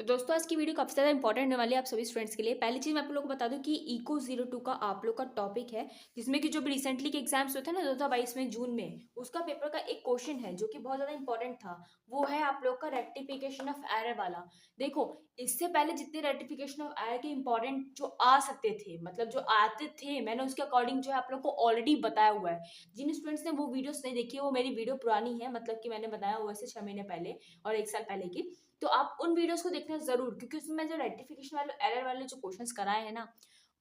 तो दोस्तों आज की वीडियो काफ़ी ज़्यादा इंपॉर्टेंट होने वाली है आप सभी स्टूडेंट्स के लिए। पहली चीज़ मैं आप लोगों को बता दूं कि इको 02 का आप लोग का टॉपिक है, जिसमें कि जो भी रिसेंटली के एग्जाम्स होते हैं ना 2022 में जून में, उसका पेपर का एक क्वेश्चन है जो कि बहुत ज़्यादा इंपॉर्टेंट था। वो है आप लोग का रेक्टिफिकेशन ऑफ एरर वाला। देखो, इससे पहले जितने रेक्टिफिकेशन ऑफ एरर के इंपॉर्टेंट जो आ सकते थे, मतलब जो आते थे, मैंने उसके अकॉर्डिंग जो है आप लोग को ऑलरेडी बताया हुआ है। जिन स्टूडेंट्स ने वो वीडियोस नहीं देखी है, वो मेरी वीडियो पुरानी है, मतलब कि मैंने बताया हुआ से 6 महीने पहले और 1 साल पहले की। तो आप उन वीडियोस को देखना जरूर, क्योंकि उसमें जो रेक्टिफिकेशन वाले एरर वाले जो क्वेश्चंस कराए हैं ना,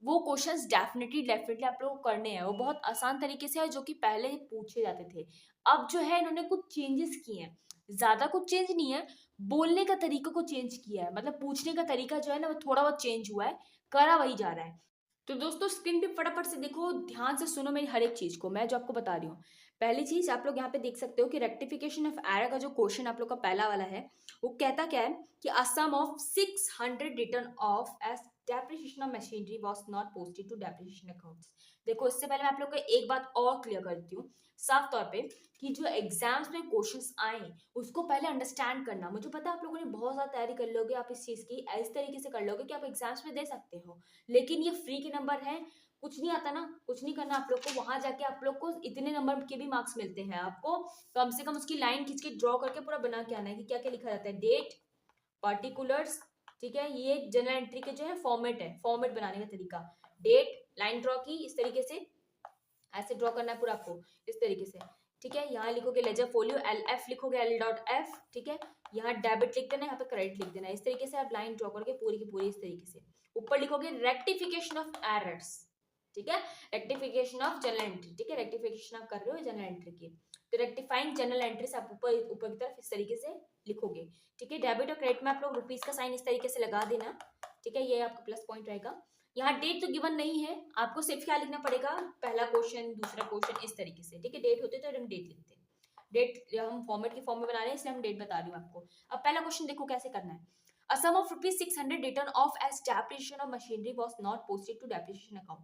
वो क्वेश्चंस डेफिनेटली आप लोगों को करने हैं। वो बहुत आसान तरीके से है, जो कि पहले ही पूछे जाते थे। अब जो है इन्होंने कुछ चेंजेस किए हैं, ज्यादा कुछ चेंज नहीं है, बोलने का तरीका को चेंज किया है, मतलब पूछने का तरीका जो है ना वो थोड़ा बहुत चेंज हुआ है, करा वही जा रहा है। तो दोस्तों स्क्रीन पे फटाफट से देखो, ध्यान से सुनो मेरी हर एक चीज को, मैं जो आपको बता रही हूँ। पहली चीज आप लोग यहाँ पे देख सकते हो कि रेक्टिफिकेशन ऑफ एरर का जो क्वेश्चन आप लोग का पहला वाला है, वो कहता क्या है कि a sum of 600 return of as depreciation of machinery was not posted to depreciation accounts. देखो, इससे पहले मैं आप लोग को एक बात और क्लियर कर देती हूँ साफ तौर पे, कि जो एग्जाम्स में क्वेश्चंस आए उसको पहले अंडरस्टैंड करना। मुझे पता है आप लोगों ने बहुत ज्यादा तैयारी कर लोगे, आप इस चीज की इस तरीके से कर लोगे कि आप एग्जाम्स में दे सकते हो, लेकिन ये फ्री के नंबर है, कुछ नहीं आता ना, कुछ नहीं करना आप लोग को। वहां जाके आप लोग को इतने नंबर के भी मार्क्स मिलते हैं, आपको कम से कम उसकी लाइन खींच के ड्रॉ करके पूरा बना के आना है कि क्या क्या लिखा जाता है, डेट, पर्टिकुलर्स, ठीक है। ये जनरल एंट्री के जो है फॉर्मेट है, फॉर्मेट बनाने का तरीका, डेट, लाइन ड्रॉ की इस तरीके से, ऐसे ड्रॉ करना है पूरा आपको इस तरीके से, ठीक है। यहाँ लिखोगे लेजर फोलियो, एल एफ लिखोगे, एल डॉट एफ, ठीक है। यहाँ डेबिट लिख देना है, यहाँ पे क्रेडिट लिख देना है, इस तरीके से आप लाइन ड्रॉ करके पूरी की पूरी इस तरीके से। ऊपर लिखोगे रेक्टिफिकेशन ऑफ एरर्स, ठीक है, रेक्टिफिकेशन ऑफ जनरल एंट्री, ठीक है, रेक्टिफिकेशन आप कर रहे हो जनरल एंट्री की, तो रेक्टिफाइंग जनरल एंट्रीज आप ऊपर ऊपर की तरफ इस तरीके से लिखोगे, ठीक है। डेबिट और क्रेडिट में आप लोग रुपीज का साइन इस तरीके से लगा देना, ठीक है, ये आपका प्लस पॉइंट रहेगा। यहाँ डेट तो गिवन नहीं है, आपको सिर्फ क्या लिखना पड़ेगा, पहला क्वेश्चन दूसरा क्वेश्चन इस तरीके से, ठीक है। डेट होते तो हम डेट लिखते हैं, डेट हम फॉर्मेट के फॉर्म में बना रहे हैं इसलिए हम डेट बता रही हूँ आपको। अब पहला क्वेश्चन देखो कैसे करना है। A sum of rupees 600 written off as depreciation of machinery was not posted to depreciation account.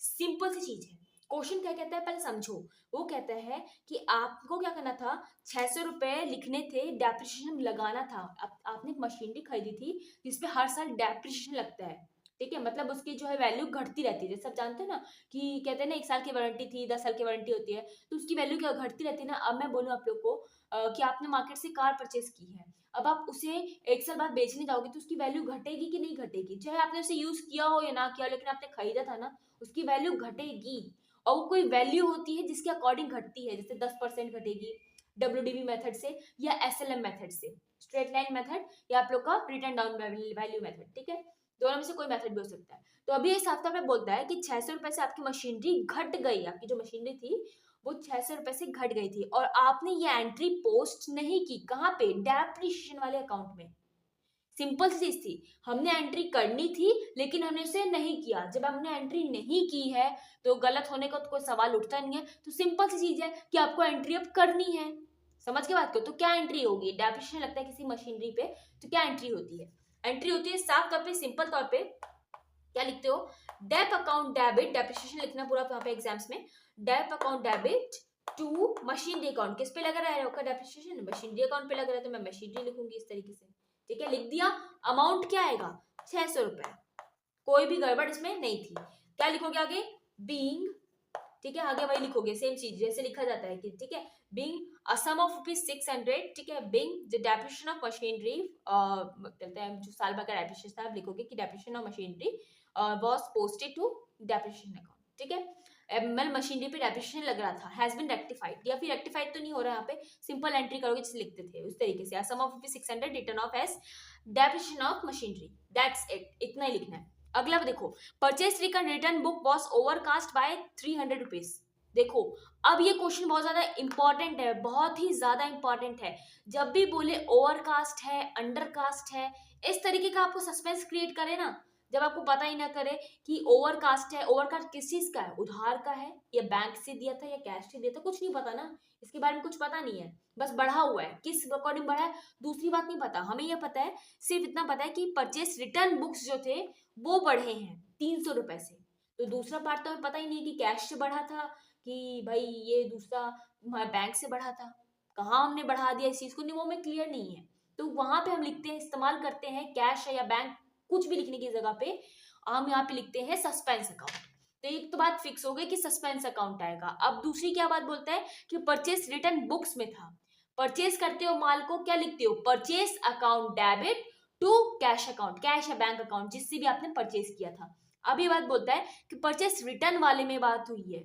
Simple सी चीज है। क्वेश्चन क्या कहता है पहले समझो। वो कहता है कि आपको क्या करना था, 600 रुपए लिखने थे, डेप्रिसिएशन लगाना था। आपने एक मशीनरी खरीदी थी जिसपे हर साल डेप्रिसिएशन लगता है, ठीक है, मतलब उसकी जो है वैल्यू घटती रहती है। जैसे आप जानते हैं ना कि कहते हैं ना 1 साल की वारंटी थी, 10 साल की वारंटी होती है, तो उसकी वैल्यू क्या घटती रहती है ना। अब मैं बोलूँ आप लोग को कि आपने मार्केट से कार परचेज की है, अब आप उसे 1 साल बाद बेचने जाओगे तो उसकी वैल्यू घटेगी कि नहीं घटेगी, चाहे आपने उसे यूज किया हो या ना किया, लेकिन आपने खरीदा था ना, उसकी वैल्यू घटेगी। और वो कोई वैल्यू होती है जिसके अकॉर्डिंग घटती है, जैसे 10% घटेगी डब्ल्यूडीबी मेथड से, या एसएलएम मेथड से, स्ट्रेट लाइन मेथड, या आप लोग का रिटर्न डाउन वैल्यू मेथड, ठीक है। दोनों में से कोई मेथड भी हो सकता है। तो अभी इस हफ्ता में बोलता है कि 600 रुपए से आपकी मशीनरी घट गई, आपकी जो मशीनरी थी वो 600 रुपए से घट गई थी, और आपने ये एंट्री पोस्ट नहीं की, कहाँ पे, डेप्रिसिएशन वाले अकाउंट में। सिंपल सी चीज थी, हमने एंट्री करनी थी लेकिन हमने उसे नहीं किया। जब हमने एंट्री नहीं की है तो गलत होने का तो कोई सवाल उठता नहीं है, तो सिंपल सी चीज है कि आपको एंट्री अब करनी है। समझ के बात करो, तो क्या एंट्री होगी, डेप्रिसिएशन लगता है किसी मशीनरी पे, तो क्या एंट्री होती है, एंट्री होती है साफ तौर पे, सिंपल तौर पे क्या लिखते हो, डेप अकाउंट डेबिट, डेप्रिसिएशन लिखना पूरा यहाँ पे एग्जाम्स में, dep account debit to machinery account. किस पे लग रहा है आपका डेप्रिसिएशन, मशीनरी अकाउंट पे लग रहा है, तो मैं मशीनरी लिखूंगी इस तरीके से, ठीक है, लिख दिया। अमाउंट क्या आएगा, 600 रुपए, कोई भी गड़बड़ इसमें नहीं थी। क्या लिखोगे आगे, बीइंग, ठीक है, आगे वही लिखोगे सेम चीज जैसे लिखा जाता है कि, ठीक है, being a sum of rupees 600, ठीक है, being the depreciation of machinery, कहते हैं जो साल भर का डेप्रिसिएशन था, आप लिखोगे कि depreciation of machinery was posted to depreciation account, ठीक है। मतलब मशीनरी पे डेप्रिसिएशन लग रहा था, हैज बीन रेक्टिफाइड, या फिर रेक्टिफाइड तो नहीं हो रहा है यहाँ पे, सिंपल एंट्री करोगे जैसे लिखते थे उस तरीके से, sum of rupees 600 return of as depreciation of machinery, that's it, इतना ही लिखना है। अगला देखो, purchase return book was overcast by 300 rupees. देखो, अब ये क्वेश्चन बहुत ज्यादा इंपॉर्टेंट है, बहुत ही ज्यादा इंपॉर्टेंट है। जब भी बोले ओवरकास्ट है, अंडरकास्ट है, इस तरीके का आपको सस्पेंस क्रिएट करे ना, जब आपको पता ही ना करे कि ओवरकास्ट है, ओवरकास्ट किस चीज का है, उधार का है या बैंक से दिया था या कैश से दिया था, कुछ नहीं पता ना, इसके बारे में कुछ पता नहीं है, बस बढ़ा हुआ है, किस अकॉर्डिंग बढ़ा है दूसरी बात नहीं पता, हमें यह पता है, सिर्फ इतना पता है कि परचेस रिटर्न बुक्स जो थे वो बढ़े हैं 300 रुपए से। तो दूसरा पार्ट तो हमें पता ही नहीं कि कैश से बढ़ा था कि भाई ये दूसरा बैंक से बढ़ा था, कहाँ हमने बढ़ा दिया इस चीज को, नहीं वो हमें क्लियर नहीं है। तो वहां पे हम लिखते हैं, इस्तेमाल करते हैं कैश है या बैंक कुछ भी लिखने की जगह पे हम यहाँ पे लिखते हैं सस्पेंस अकाउंट। तो एक तो बात फिक्स हो गई कि सस्पेंस अकाउंट आएगा। अब दूसरी क्या बात बोलता है कि परचेस रिटर्न बुक्स में था, परचेस करते हो माल को क्या लिखते हो, purchase account debit to cash account, cash या बैंक अकाउंट जिससे भी आपने परचेस किया था। अब ये बात बोलता है कि परचेस रिटर्न वाले में बात हुई है,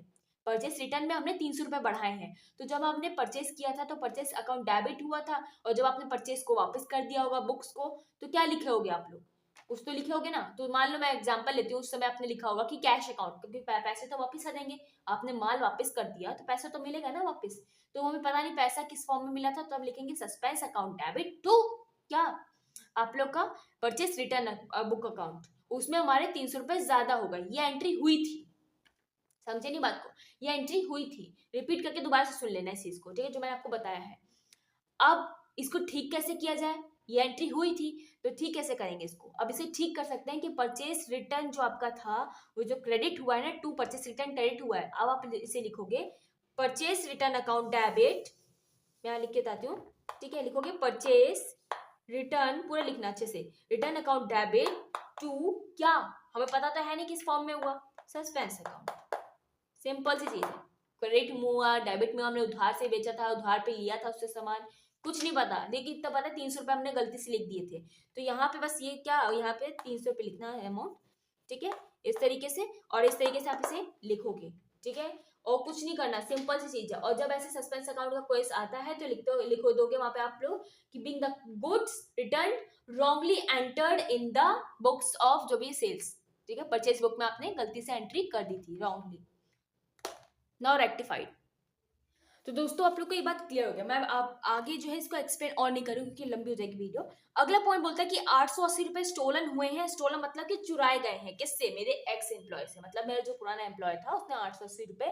परचेस रिटर्न में हमने 300 रुपए बढ़ाए हैं, तो जब आपने परचेस किया था तो परचेस अकाउंट डेबिट हुआ था, और जब आपने परचेस को वापस कर दिया होगा बुक्स को, तो क्या लिखे होगे आप लोग, कुछ तो लिखे होगे ना। तो मान लो मैं एग्जांपल लेती हूँ, उस समय आपने लिखा होगा कि कैश अकाउंट, क्योंकि पैसे तो वापस आ जाएंगे, आपने माल वापस कर दिया तो पैसा तो मिलेगा ना वापस। तो हमें पता नहीं पैसा किस फॉर्म में मिला था, तो अब लिखेंगे सस्पेंस अकाउंट डेबिट टू क्या, आप लोग का परचेस रिटर्न बुक अकाउंट, उसमें हमारे 300 रुपए ज्यादा हो गए, ये एंट्री हुई थी, समझे नहीं बात को, ये एंट्री हुई थी। रिपीट करके दोबारा से सुन लेना इस चीज को, ठीक है, जो मैंने आपको बताया है। अब इसको ठीक कैसे किया जाए, ये एंट्री हुई थी तो ठीक कैसे करेंगे इसको, अब इसे ठीक कर सकते हैं कि परचेस रिटर्न जो आपका था वो जो क्रेडिट हुआ है ना, टू परचेस रिटर्न क्रेडिट हुआ है, अब आप इसे लिखोगे परचेस रिटर्न अकाउंट डेबिट, मैं यहाँ लिख के बताती हूँ, ठीक है, लिखोगे परचेस रिटर्न, पूरा लिखना अच्छे से, रिटर्न अकाउंट डेबिट टू क्या, हमें पता तो है नहीं किस फॉर्म में हुआ, सस्पेंस अकाउंट। सिंपल सी चीज है, क्रेडिट में हुआ, डेबिट में हमने उधार से बेचा था, उधार पे लिया था उससे सामान, कुछ नहीं पता, लेकिन इतना पता है 300 रुपए हमने गलती से लिख दिए थे, तो यहाँ पे बस ये क्या, यहाँ पे 300 रुपए लिखना है अमाउंट, ठीक है, इस तरीके से, और इस तरीके से आप इसे लिखोगे, ठीक है, और कुछ नहीं करना, सिंपल सी चीज है। और जब ऐसे सस्पेंस अकाउंट का क्वेश्चन आता है तो लिखो दोगे वहां पे आप लोग कि being the goods return wrongly entered in the books of जो भी सेल्स, ठीक है, परचेज बुक में आपने गलती से एंट्री कर दी थी रॉन्गली, नाउ रेक्टिफाइड। तो दोस्तों आप लोग को ये बात क्लियर हो गया, मैं आप आगे जो है इसको एक्सप्लेन और नहीं करूंगी क्योंकि लंबी हो जाएगी वीडियो। अगला पॉइंट बोलता है कि 880 रुपए स्टोलन हुए हैं, स्टोलन मतलब कि चुराए गए हैं, किससे, मेरे एक्स एम्प्लॉय से, मतलब मेरा जो पुराना एम्प्लॉय था उसने 880 रुपए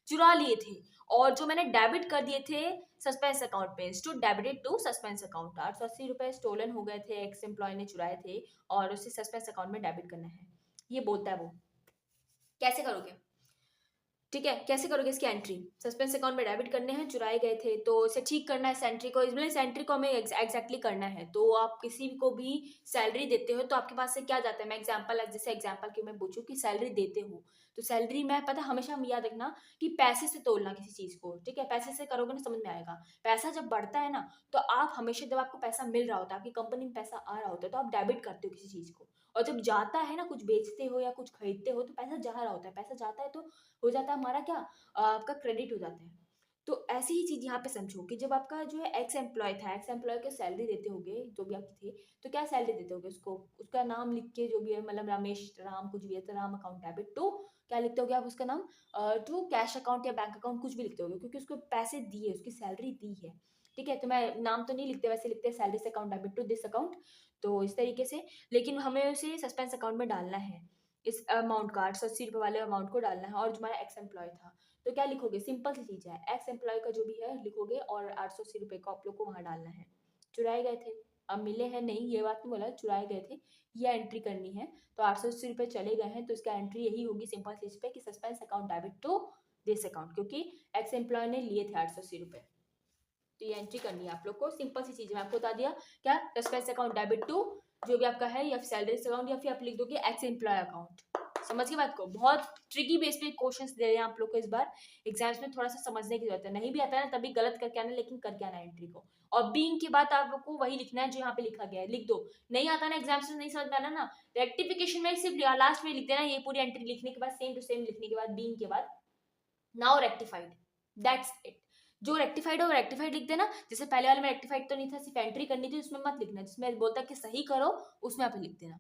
चुरा लिए थे, और जो मैंने डेबिट कर दिए थे सस्पेंस अकाउंट पे, to debited to suspense account, 880 रुपए स्टोलन हो गए थे, एक्स एम्प्लॉय ने चुराए थे और उसे सस्पेंस अकाउंट में डेबिट करना है, ये बोलता है वो। कैसे करोगे, ठीक है, कैसे करोगे इसकी एंट्री, सस्पेंस अकाउंट में डेबिट करने हैं, चुराए गए थे, तो इसे ठीक करना है इस एंट्री को, इस एंट्री को हमें एग्जैक्टली करना है। तो आप किसी को भी सैलरी देते हो तो आपके पास से क्या जाता है, मैं एग्जांपल, जैसे एग्जांपल की मैं पूछूं कि सैलरी देते हो, तो सैलरी में पता, हमेशा हम याद रखना कि पैसे से तोलना किसी चीज को, ठीक है, पैसे से करोगे ना समझ में आएगा। पैसा जब बढ़ता है ना, तो आप हमेशा, जब आपको पैसा मिल रहा होता है, आपकी कंपनी में पैसा आ रहा होता है, तो आप डेबिट करते हो किसी चीज को, और जब जाता है ना, कुछ बेचते हो या कुछ खरीदते हो तो पैसा जा रहा होता है, पैसा जाता है तो हो जाता है हमारा क्या, आपका क्रेडिट हो जाता है। तो ऐसी ही चीज यहाँ पे समझो कि जब आपका जो है एक्स एम्प्लॉय था, एक्स एम्प्लॉय को सैलरी देते होगे जो भी आपकी थे, तो क्या सैलरी देते होगे उसको, उसका नाम लिख के जो भी है, मतलब रमेश राम कुछ भी है, तो राम अकाउंट डेबिट टू क्या लिखते होगे आप उसका नाम, टू कैश अकाउंट या बैंक अकाउंट कुछ भी लिखते होगे, क्योंकि उसको पैसे दिए, उसकी सैलरी दी है, ठीक है, तो मैं नाम तो नहीं लिखते, वैसे लिखते हैं सैलरी से account debit to this account, तो इस तरीके से, लेकिन हमें उसे सस्पेंस अकाउंट में डालना है, इस अमाउंट का 880 रुपये वाले अमाउंट को डालना है, और जो हमारा एक्स एम्प्लॉय था, तो क्या लिखोगे, सिंपल सी चीज है, एक्स एम्प्लॉय का जो भी है लिखोगे, और 880 रुपये को आप लोग को वहां डालना है, चुराए गए थे, अब मिले हैं नहीं, ये बात नहीं बोला, चुराए गए थे, ये एंट्री करनी है, तो 880 रुपये चले गए हैं, तो इसका एंट्री यही होगी सिंपल चीज पे कि suspense account debit to this account, क्योंकि एक्स एम्प्लॉय ने लिए थे 880 रुपये, तो ये एंट्री करनी है आप लोग को, सिंपल सी चीज है, मैं आपको बता दिया क्या, सस्पेंस अकाउंट डेबिट टू जो भी आपका है, या सैलरी अकाउंट, या फिर आप लिख दोगे एक्स एम्प्लॉय अकाउंट, समझ की बात को, बहुत ट्रिकी बेस पे क्वेश्चंस दे रहे हैं आप लोग को इस बार एग्जाम्स में, थोड़ा सा समझने की जरूरत है, नहीं भी आता है ना तभी गलत करके आना, लेकिन करके आना एंट्री को, और बीइंग की बात आप लोग को वही लिखना है जो यहाँ पे लिखा गया है, लिख दो, नहीं आता ना एग्जाम्स में, नहीं समझ में आना ना, रेक्टिफिकेशन में सिर्फ लास्ट में लिख देना, ये पूरी एंट्री लिखने के बाद सेम टू सेम लिखने के बाद बीइंग के बाद, नाउ रेक्टिफाइड, दैट्स इट, जो रेक्टिफाइड हो रेक्टिफाइड लिख देना, जैसे पहले वाले में रेक्टिफाइड तो नहीं था, सिर्फ एंट्री करनी थी, उसमें मत लिखना, जिसमें बोलता है कि सही करो उसमें आप लिख देना।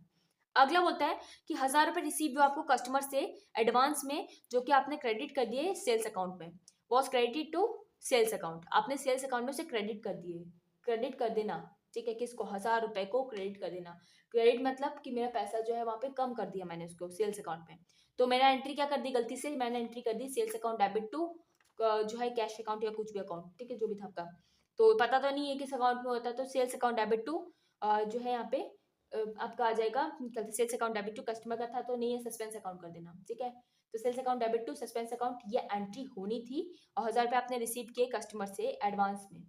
अगला बोलता है कि 1000 रुपए रिसीव जो आपको कस्टमर से एडवांस में, जो कि आपने क्रेडिट कर दिए सेल्स अकाउंट में, was credited to sales account, आपने सेल्स अकाउंट में से क्रेडिट कर दिए, क्रेडिट कर देना, ठीक है, किसको, 1000 रुपए को क्रेडिट कर देना, क्रेडिट मतलब कि मेरा पैसा जो है वहां पे कम कर दिया मैंने उसको सेल्स अकाउंट में, तो मैंने एंट्री क्या कर दी, गलती से मैंने एंट्री कर दी सेल्स अकाउंट डेबिट टू जो है कैश अकाउंट या कुछ भी अकाउंट, ठीक है, जो भी था आपका, तो पता तो नहीं है किस अकाउंट में होता है, तो सेल्स अकाउंट डेबिट टू जो है यहाँ पे आपका आ जाएगा, sales account debit to customer का था तो नहीं है, सस्पेंस अकाउंट कर देना, ठीक है, तो sales account debit to suspense account ये एंट्री होनी थी, और 1000 रुपये आपने रिसीव किए कस्टमर से एडवांस में,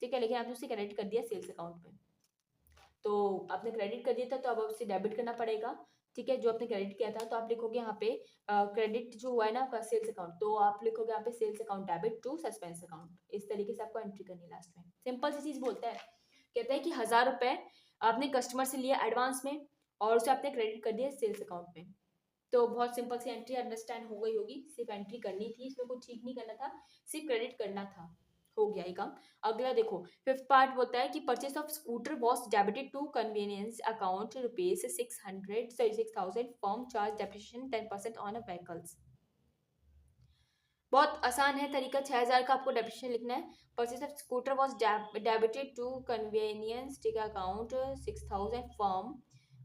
ठीक है, लेकिन आपने उसे क्रेडिट कर दिया सेल्स अकाउंट में, तो आपने क्रेडिट कर दिया था तो अब उसे डेबिट करना पड़ेगा, ठीक है, जो आपने क्रेडिट किया था। तो आप लिखोगे यहाँ पे क्रेडिट जो हुआ है ना आपका सेल्स अकाउंट, तो आप लिखोगे यहाँ पे sales account debit to suspense account. इस तरीके से आपको एंट्री करनी है लास्ट में। सिंपल सी चीज बोलता है, कहता है कि 1000 रुपए आपने कस्टमर से लिया एडवांस में और उसे आपने क्रेडिट कर दिया सेल्स अकाउंट में। तो बहुत सिंपल सी एंट्री अंडरस्टैंड हो गई होगी, सिर्फ एंट्री करनी थी, इसमें कुछ ठीक नहीं करना था, सिर्फ क्रेडिट करना था, हो गया ये काम। अगला देखो, फिफ्थ पार्ट बोलता है कि purchase of scooter was debited to conveyance account ₹600 firm charge depreciation 10% on a vehicles. बहुत आसान है तरीका, 6000 का आपको डेप्रिसिएशन लिखना है। Purchase of scooter was debited to conveyance ठीक है अकाउंट 6000 फॉर्म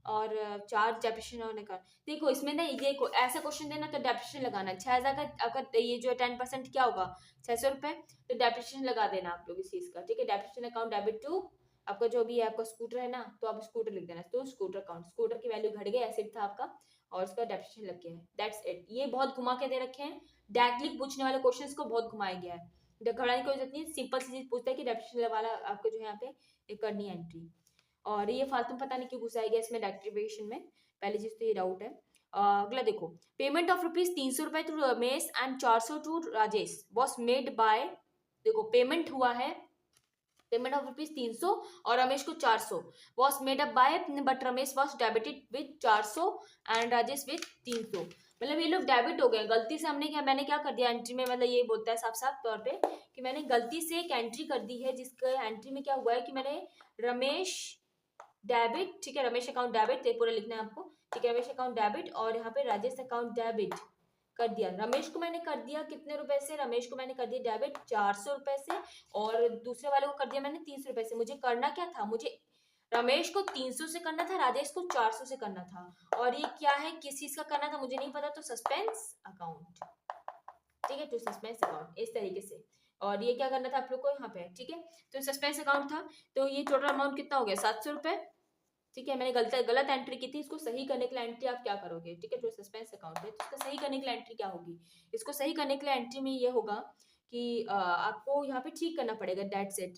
और चार्ज डेप्रिसिएशन होने का। देखो इसमें ना ये ऐसा क्वेश्चन देना तो डेप्रिसिएशन लगाना है। 6000 का अगर ये जो 10% क्या होगा 600 रुपए, तो डेप्रिसिएशन लगा देना आप लोग इस चीज का, ठीक है। डेप्रिसिएशन अकाउंट डेबिट टू आपका जो भी है, आपका स्कूटर है ना, तो आप स्कूटर लिख देना, तो स्कूटर अकाउंट, स्कूटर की वैल्यू घट गई, एसिड था आपका और उसका डेप्रिसिएशन लग गया है, दैट्स इट। ये बहुत घुमा के दे रखे हैं, डायरेक्टली पूछने वाले क्वेश्चंस को बहुत घुमाया गया है, घबराने की जरूरत नहीं, सिंपल सी चीज पूछता है कि डेप्रिसिएशन वाला आपको जो है यहाँ पे करनी है एंट्री। और ये फालतू पता नहीं क्यों घुसाया गया इसमें डेरिवेशन में, पहली चीज तो ये डाउट है। अगला देखो, payment of ₹300 to Ramesh and 400 to Rajesh was made by, देखो पेमेंट हुआ है, पेमेंट ऑफ ₹300 और रमेश को 400 was made up by, but Ramesh was debited with 400 and Rajesh with 300। मतलब ये लोग डेबिट हो गए गलती से, मैंने क्या कर दिया एंट्री में, मतलब ये बोलता है साफ साफ तौर पे कि मैंने गलती से एक एंट्री कर दी है, जिसके एंट्री में क्या हुआ है कि मैंने रमेश डेबिट, ठीक है, रमेश अकाउंट डेबिट, ये पूरा लिखना है आपको, ठीक है, रमेश अकाउंट डेबिट और यहाँ पे राजेश अकाउंट डेबिट कर दिया। रमेश को मैंने कर दिया कितने रुपए से, रमेश को मैंने कर दिया डेबिट 400 रुपए से और दूसरे वाले को कर दिया मैंने 300 रुपए से। मुझे करना क्या था, मुझे रमेश को 300 से करना था, राजेश को 400 से करना था, और ये क्या है किस चीज का करना था मुझे नहीं पता, तो सस्पेंस अकाउंट, ठीक है, टू सस्पेंस अकाउंट इस तरीके से। और ये क्या करना था आप लोग को यहाँ पे, ठीक है, तो सस्पेंस अकाउंट था। तो ये टोटल अमाउंट कितना हो गया 700 रुपए, ठीक है। मैंने गलत एंट्री की थी, इसको सही करने के लिए एंट्री आप क्या करोगे, ठीक है, जो सस्पेंस अकाउंट है तो इसको सही करने के लिए एंट्री क्या होगी, इसको सही करने के लिए एंट्री में ये होगा कि आपको यहाँ पे ठीक करना पड़ेगा, दैट्स इट।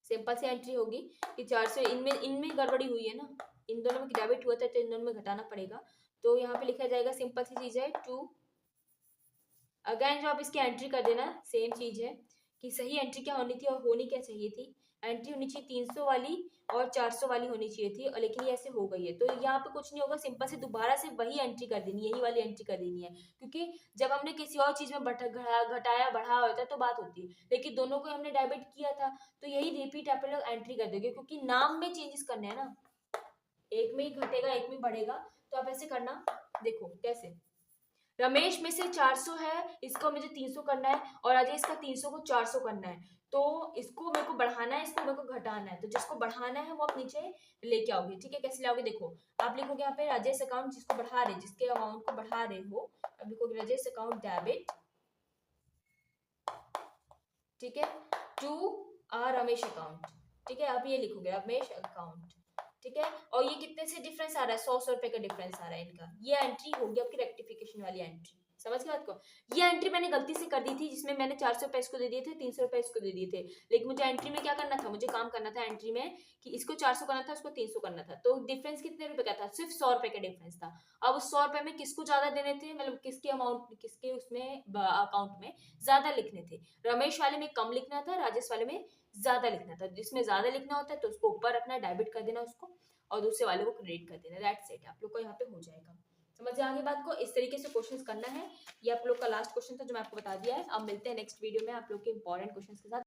सिंपल सी एंट्री होगी कि 400, इनमें गड़बड़ी हुई है ना, इन दोनों में डेबिट हुआ था तो इन दोनों में घटाना पड़ेगा। तो यहाँ पे लिखा जाएगा, सिंपल सी चीज है, टू, अगेन जो आप इसकी एंट्री कर देना, सेम चीज है कि सही एंट्री क्या होनी थी और होनी क्या चाहिए थी, एंट्री होनी चाहिए 300 वाली और 400 वाली होनी चाहिए थी, और लेकिन ये ऐसे हो गई है। तो यहाँ पे कुछ नहीं होगा, सिंपल से दोबारा से वही एंट्री कर देनी है, यही वाली एंट्री कर देनी है, क्योंकि जब हमने किसी और चीज में घटाया बढ़ाया होता है तो बात होती है, लेकिन दोनों को हमने डेबिट किया था तो यही रिपीट आप लोग एंट्री कर दोगे, क्योंकि नाम में चेंजेस करने हैं ना, एक में ही घटेगा एक में बढ़ेगा, तो आप ऐसे करना। देखो कैसे, रमेश में से 400 है, इसको मुझे 300 करना है, और राजेश का 300 को 400 करना है, तो इसको मेरे को बढ़ाना है, इसको मेरे को घटाना है, तो जिसको बढ़ाना है वो आप नीचे लेके आओगे, ठीक है। कैसे लाओगे, देखो आप लिखोगे यहाँ पे राजेश अकाउंट, जिसको बढ़ा रहे, जिसके अमाउंट को बढ़ा रहे हो, अब लिखोगे राजेश अकाउंट डेबिट, ठीक है, टू रमेश अकाउंट, ठीक है, आप ये लिखोगे रमेश अकाउंट, ठीक है। और ये कितने से डिफरेंस आ रहा है, 100 रुपए का डिफरेंस आ रहा है इनका, ये एंट्री होगी आपकी रेक्टिफिकेशन वाली एंट्री, समझ गए बात को। ये एंट्री मैंने गलती से कर दी थी, जिसमें मैंने 400 रुपए इसको दे दिए थे, 300 रुपए इसको दे दिए थे, लेकिन मुझे एंट्री में क्या करना था, मुझे काम करना था एंट्री में कि इसको 400 करना था, उसको 300 करना था, तो डिफरेंस कितने रुपए का था, सिर्फ 100 रुपए का डिफरेंस था। अब उस 100 रुपए में किसको ज्यादा देने थे, मतलब किसके अमाउंट, किसके उसमें अकाउंट में ज्यादा लिखने थे, रमेश वाले में कम लिखना था, राजेश वाले में ज्यादा लिखना था। जिसमें ज्यादा लिखना होता है तो उसको ऊपर रखना, डेबिट कर देना उसको, और दूसरे वाले को क्रेडिट कर देना, दैट्स इट। आप लोग को यहाँ पे हो जाएगा, समझ आगे बात को। इस तरीके से क्वेश्चंस करना है, ये आप लोग का लास्ट क्वेश्चन था जो मैं आपको बता दिया है। अब मिलते हैं नेक्स्ट वीडियो में आप लोग के इंपॉर्टेंट क्वेश्चंस के साथ।